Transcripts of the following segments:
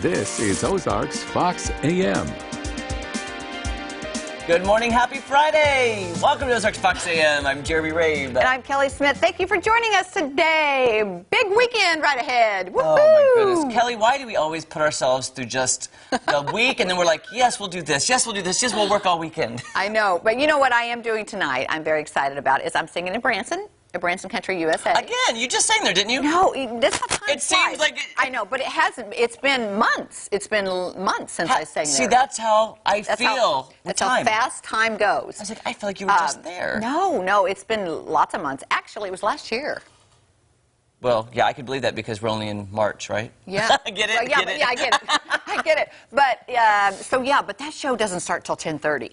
This is Ozarks Fox AM. Good morning, happy Friday! Welcome to Ozarks Fox AM. I'm Jeremy Rabe. And I'm Kelly Smith. Thank you for joining us today. Big weekend right ahead. Woo-hoo! Oh my goodness. Kelly, why do we always put ourselves through just the week and then we're like, yes, we'll do this, yes, we'll do this, yes, we'll work all weekend? I know, but you know what I am doing tonight, I'm very excited about, is I'm singing in Branson Country, USA. Again, you just sang there, didn't you? No, that's not time It seems like I know, but it hasn't. It's been months. It's been months since I sang there. See, that's how I feel with That's how time. fast time goes. I was like, I feel like you were just there. No, it's been lots of months. Actually, it was last year. Well, yeah, I can believe that because we're only in March, right? Yeah. Get it? Well, yeah, Get it? Yeah, I get it. I get it. But, but that show doesn't start till 10:30.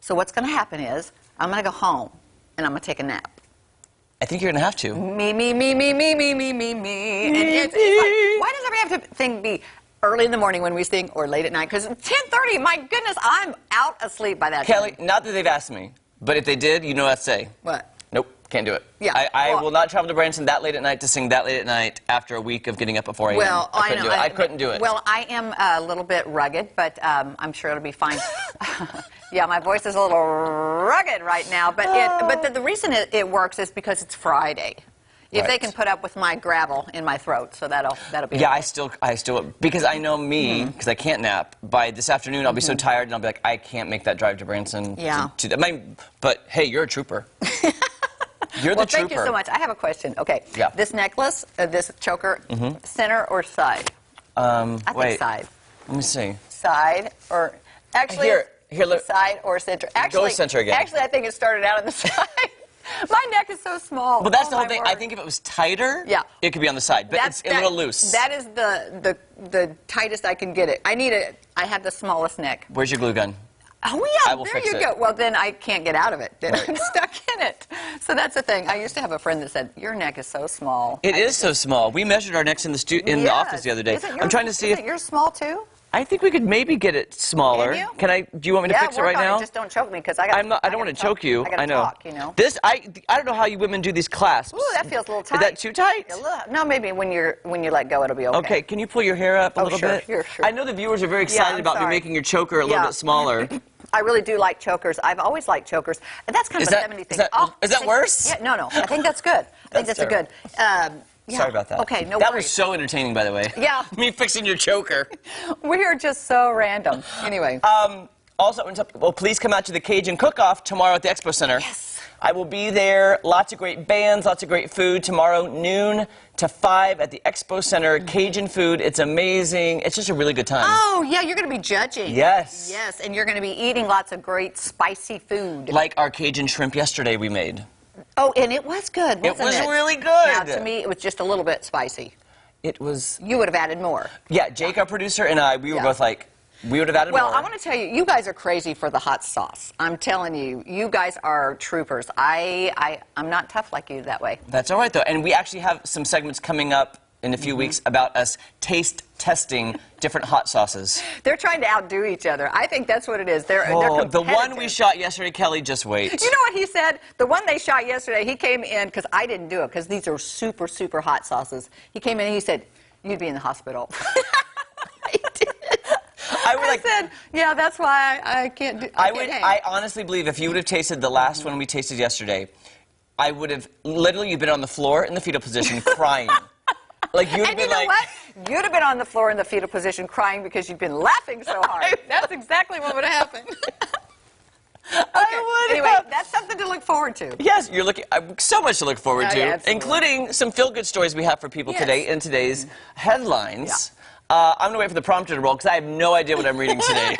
So what's going to happen is I'm going to go home and I'm going to take a nap. I think you're going to have to. Me. And it's like, why does every thing be early in the morning when we sing or late at night? Because 10:30, my goodness, I'm out asleep by that Kelly, time. not that they've asked me, but if they did, you know what I'd say. What? Nope, can't do it. Yeah. I will not travel to Branson that late at night to sing that late at night after a week of getting up at 4 a.m. Well, I couldn't do it. I couldn't do it. Well, I am a little bit rugged, but I'm sure it'll be fine. Yeah, my voice is a little rugged right now, but the reason it works is because it's Friday. If Right. they can put up with my gravel in my throat, so that'll be. Yeah, okay. I still, because I know me, because I can't nap. By this afternoon, I'll be so tired, and I'll be like, I can't make that drive to Branson. Yeah. But hey, you're a trooper. You're Well, the trooper. thank you so much. I have a question. Okay. Yeah. This necklace, this choker, center or side? I think wait. side. Let me see. Side or actually Here, look. side or center. Actually, center again. Actually, I think it started out on the side. My neck is so small. Well, that's Oh, the whole my thing. word. I think if it was tighter, Yeah. it could be on the side, but it's a little loose. That is the tightest I can get it. I have the smallest neck. Where's your glue gun? Oh, I yeah, will there fix you it. go. Well, then I can't get out of it. Then I'm stuck in it. So that's the thing. I used to have a friend that said, your neck is so small. It is so small. We measured our necks in the office the other day. I'm trying to see if you're small too. I think we could maybe get it smaller. Can you? Do you want me to fix it right now? Just don't choke me because I got. I don't want to choke you. I gotta know. talk, you know. This I don't know how you women do these clasps. Ooh, that feels a little tight. Is that too tight? No, maybe when you let go, it'll be okay. Okay, can you pull your hair up a little sure, bit? sure. I know the viewers are very excited I'm about me sorry. making your choker a little bit smaller. I really do like chokers. I've always liked chokers. And that's kind of a 70 thing. Is that worse? Yeah, no. I think that's good. I think that's a good. Yeah. Sorry about that. Okay, no That worries. was so entertaining, by the way. Yeah. Me fixing your choker. We are just so random. Anyway. Also, well, please come out to the Cajun Cook-Off tomorrow at the Expo Center. Yes. I will be there. Lots of great bands, lots of great food. Tomorrow, noon to 5 at the Expo Center. Cajun food. It's amazing. It's just a really good time. Oh, yeah, you're going to be judging. Yes. Yes, and you're going to be eating lots of great spicy food. Like our Cajun shrimp yesterday we made. Oh, and it was good, wasn't it? It was really good. Now, to me, it was just a little bit spicy. It was... You would have added more. Yeah, Jake, our producer, and I, we were both like, we would have added more. Well, I want to tell you, you guys are crazy for the hot sauce. I'm telling you, you guys are troopers. I'm not tough like you that way. That's all right, though. And we actually have some segments coming up in a few weeks about us taste testing different hot sauces. They're trying to outdo each other. I think that's what it is. They're The one we competitive. shot yesterday, Kelly, just wait. You know what he said? The one they shot yesterday, he came in, because I didn't do it, because these are super, super hot sauces. He came in and he said, you'd be in the hospital. He did. I said, yeah, that's why I can't do I honestly believe if you would have tasted the last one we tasted yesterday, I would have literally, you've been on the floor in the fetal position crying. Like you'd And been you know like, what? You'd have been on the floor in the fetal position crying because you've been laughing so hard. That's exactly what would have happened. Anyway, that's something to look forward to. Yes, you're looking so much to look forward to, Yeah, absolutely. including some feel-good stories we have for people today in today's headlines. I'm going to wait for the prompter to roll because I have no idea what I'm reading today.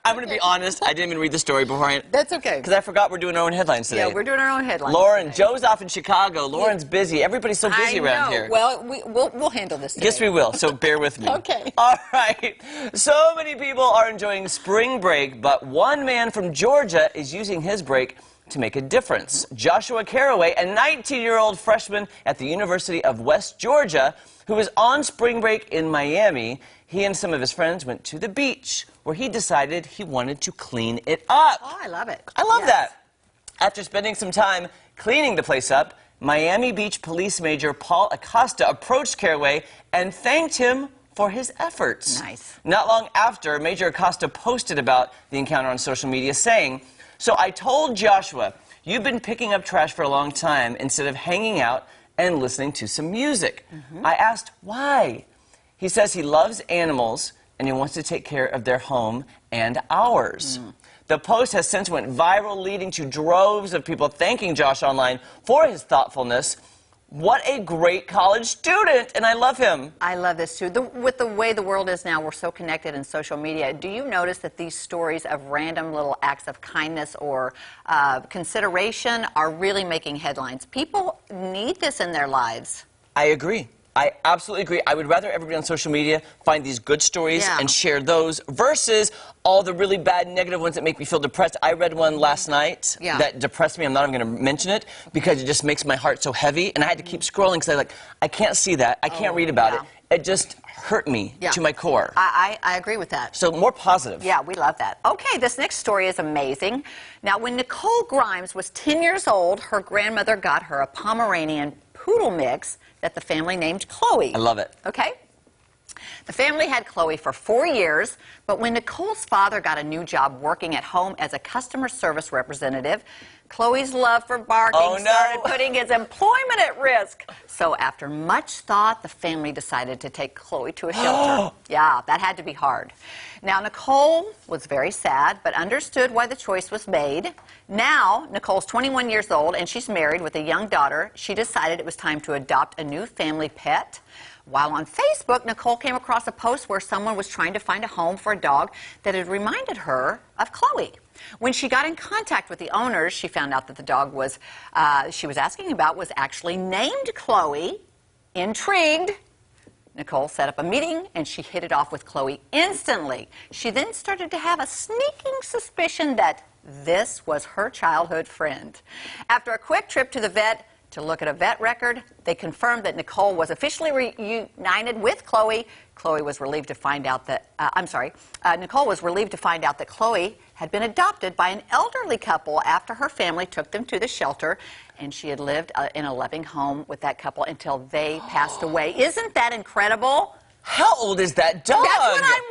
I'm going to be honest, I didn't even read the story beforehand. That's okay. Because I forgot we're doing our own headlines today. Yeah, we're doing our own headlines. Lauren, Joe's off in Chicago. Lauren's busy. Everybody's so busy around here. Well, we'll handle this today. Yes, we will, so bear with me. Okay. All right. So many people are enjoying spring break, but one man from Georgia is using his break to make a difference. Joshua Caraway, a 19-year-old freshman at the University of West Georgia, who is on spring break in Miami, he and some of his friends went to the beach, where he decided he wanted to clean it up. Oh, I love it. I love that. After spending some time cleaning the place up, Miami Beach Police Major Paul Acosta approached Caraway and thanked him for his efforts. Nice. Not long after, Major Acosta posted about the encounter on social media, saying, "So I told Joshua, you've been picking up trash for a long time instead of hanging out and listening to some music. I asked why. He says he loves animals and he wants to take care of their home and ours." The post has since went viral, leading to droves of people thanking Josh online for his thoughtfulness. What a great college student, and I love him. I love this too. With the way the world is now, we're so connected in social media. Do you notice that these stories of random little acts of kindness or consideration are really making headlines? People need this in their lives. I agree. I absolutely agree. I would rather everybody on social media find these good stories and share those versus all the really bad negative ones that make me feel depressed. I read one last night that depressed me. I'm not even going to mention it because it just makes my heart so heavy, and I had to keep scrolling because I can't see that. I can't read about it. It just hurt me to my core. I agree with that. So more positive. Yeah, we love that. Okay, this next story is amazing. Now, when Nicole Grimes was 10 years old, her grandmother got her a Pomeranian poodle mix that the family named Chloe. I love it. Okay? The family had Chloe for 4 years, but when Nicole's father got a new job working at home as a customer service representative, Chloe's love for barking started putting his employment at risk. So after much thought, the family decided to take Chloe to a shelter. Yeah, that had to be hard. Now, Nicole was very sad, but understood why the choice was made. Now, Nicole's 21 years old, and she's married with a young daughter. She decided it was time to adopt a new family pet. While on Facebook, Nicole came across a post where someone was trying to find a home for a dog that had reminded her of Chloe. When she got in contact with the owners, she found out that the dog she was asking about was actually named Chloe. Intrigued, Nicole set up a meeting and she hit it off with Chloe instantly. She then started to have a sneaking suspicion that this was her childhood friend. After a quick trip to the vet to look at a vet record, they confirmed that Nicole was officially reunited with Chloe. Chloe was relieved to find out that, Nicole was relieved to find out that Chloe had been adopted by an elderly couple after her family took them to the shelter, and she had lived in a loving home with that couple until they passed away. Isn't that incredible? How old is that dog? That's what I'm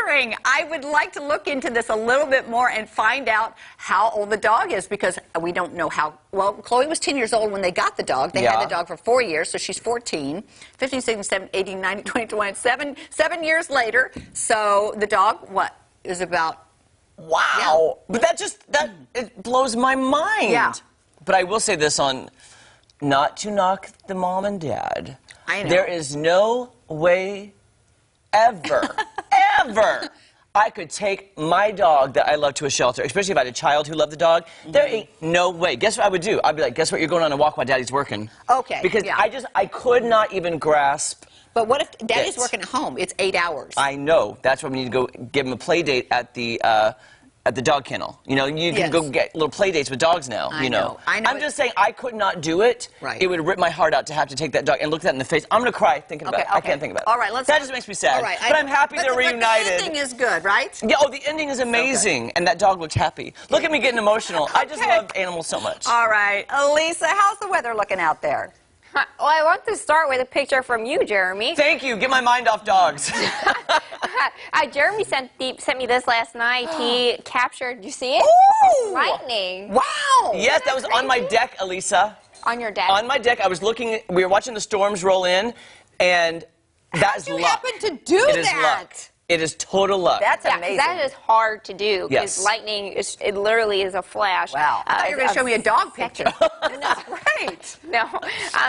wondering. I would like to look into this a little bit more and find out how old the dog is, because we don't know how. Well, Chloe was 10 years old when they got the dog. They had the dog for 4 years, so she's 14, 15, 16, 17, 18, 19, 20, 21, 7 years later. So the dog, is about... Wow. But it blows my mind. Yeah. But I will say this not to knock the mom and dad. I know. There is no way ever I could take my dog that I love to a shelter, especially if I had a child who loved the dog. There ain't no way. Guess what I would do? I'd be like, guess what? You're going on a walk while Daddy's working. Okay. Because I could not even grasp. But what if Daddy's working at home? It's 8 hours. I know. That's why we need to go give him a play date at the dog kennel. You know, you can go get little play dates with dogs now. I know. I'm just saying I could not do it. Right. It would rip my heart out to have to take that dog and look that in the face. I'm going to cry thinking about it. I can't think about it. All right, that just makes me sad. All right, but I'm happy they're reunited. But the ending is good, right? Yeah, the ending is amazing. And that dog looked happy. Look at me getting emotional. I just love animals so much. All right. Elisa, how's the weather looking out there? Well, I want to start with a picture from you, Jeremy. Thank you. Get my mind off dogs. Jeremy sent me this last night. He captured, you see it? Ooh! Lightning. Wow! Yes, that was on my deck, Elisa. On your deck? On my deck. I was looking, we were watching the storms roll in, and that is luck. How did you happen to do It is that? luck. It is total luck. That's amazing. That is hard to do because Yes. lightning, it literally is a flash. Wow. I thought you were going to show me a dog picture. That's great. No.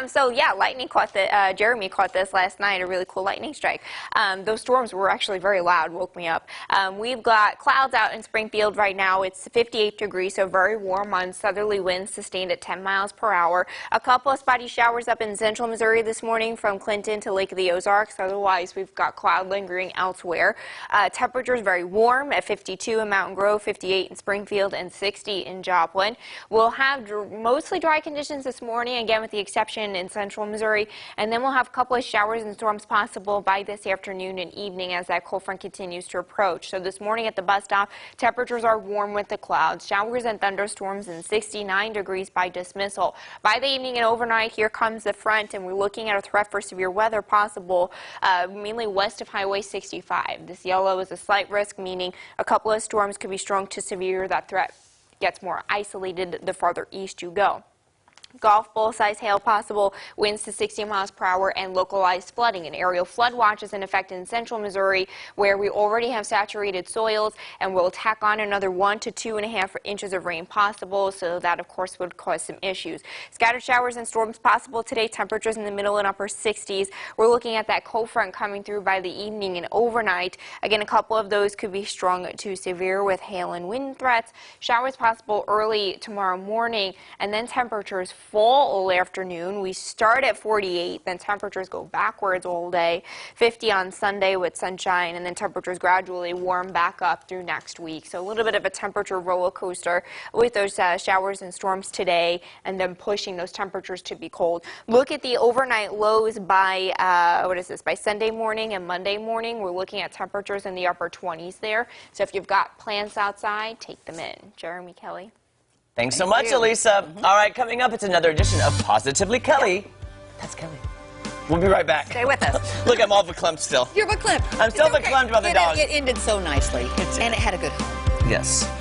So yeah, Jeremy caught this last night, a really cool lightning strike. Those storms were actually very loud, woke me up. We've got clouds out in Springfield right now. It's 58 degrees, so very warm on southerly winds sustained at 10 miles per hour. A couple of spotty showers up in central Missouri this morning from Clinton to Lake of the Ozarks. Otherwise, we've got cloud lingering elsewhere. there. Temperatures very warm at 52 in Mountain Grove, 58 in Springfield, and 60 in Joplin. We'll have mostly dry conditions this morning, again with the exception in central Missouri, and then we'll have a couple of showers and storms possible by this afternoon and evening as that cold front continues to approach. So this morning at the bus stop, temperatures are warm with the clouds. Showers and thunderstorms and 69 degrees by dismissal. By the evening and overnight, here comes the front, and we're looking at a threat for severe weather possible, mainly west of Highway 65. This yellow is a slight risk, meaning a couple of storms could be strong to severe. That threat gets more isolated the farther east you go. Golf ball size hail possible, winds to 60 miles per hour, and localized flooding. An aerial flood watch is in effect in central Missouri, where we already have saturated soils, and we'll tack on another 1 to 2.5 inches of rain possible, so that of course would cause some issues. Scattered showers and storms possible today, temperatures in the middle and upper 60s. We're looking at that cold front coming through by the evening and overnight. Again, a couple of those could be strong to severe with hail and wind threats. Showers possible early tomorrow morning, and then temperatures fall all afternoon. We start at 48, then temperatures go backwards all day. 50 on Sunday with sunshine, and then temperatures gradually warm back up through next week. So a little bit of a temperature roller coaster with those showers and storms today, and then pushing those temperatures to be cold. Look at the overnight lows by, by Sunday morning and Monday morning. We're looking at temperatures in the upper 20s there. So if you've got plants outside, take them in. Jeremy, Kelly. Thanks so much, Elisa. All right, coming up, it's another edition of Positively Kelly. That's Kelly. We'll be right back. Stay with us. Look, I'm all verklempt still. You're verklempt. I'm still verklempt about the dog. It ended so nicely, and it had a good home. Yes.